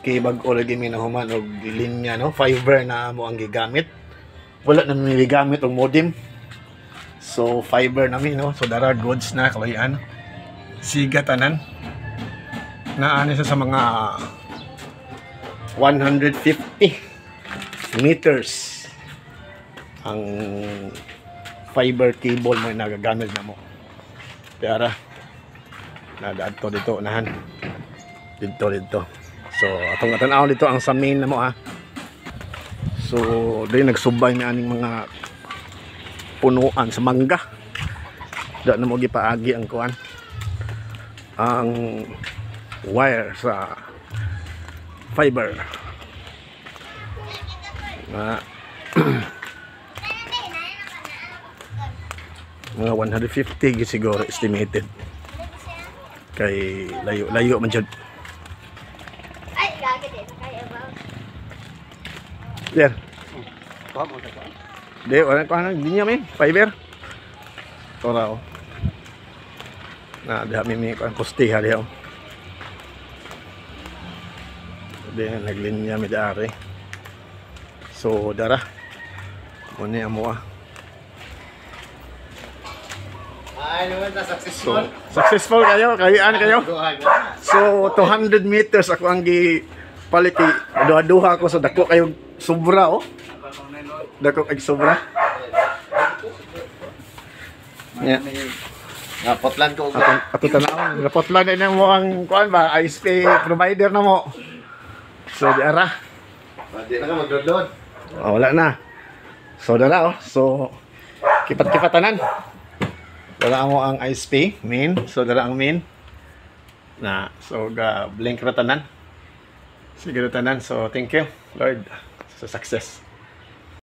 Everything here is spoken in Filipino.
kay bag-o lagi mi nahuman og linya no, fiber na mo ang gigamit. Wala na mi gigamit og modem. So fiber na mi no. So dara goods na kalayan. Siga tanan. Naani sa mga 150 meters ang fiber cable mo nagagamit na mo. Kaya nadadto dito unahan. Dito. So atong tanaw dito ang sa main na mo ha. So dili nagsubay mi aning mga punuan sa mangga. Da na mo gipaagi ang kuan. Ang wire sa fiber. Na mga 150 siguro estimated. Kay layo man jud. Yan. Di, wala ko ano, hindi niya may fiber. Tora o. Na, diha may ko ang kustiha diha o. Di, naglinya may daari. So, dara. Muna yung mua. Ay, naman na successful. So, successful kayo, kayaan kayo. So, 200 meters ako ang gipaliki. Duha-duha ko, so dako kayo sobra oh. Dako kay sobra. Yeah. Napotlan ko. Ato tanaw, napotlan na mo ang kuan ba, ISP provider na mo. So di ara. Hindi na ka magdodon. Oh, wala na. So dala oh. So kipat-kipatanan. Wala mo ang ISP main, so dala ang main. Na so ga blink ra tanan. Sige ra tanan. So thank you Lord sa success.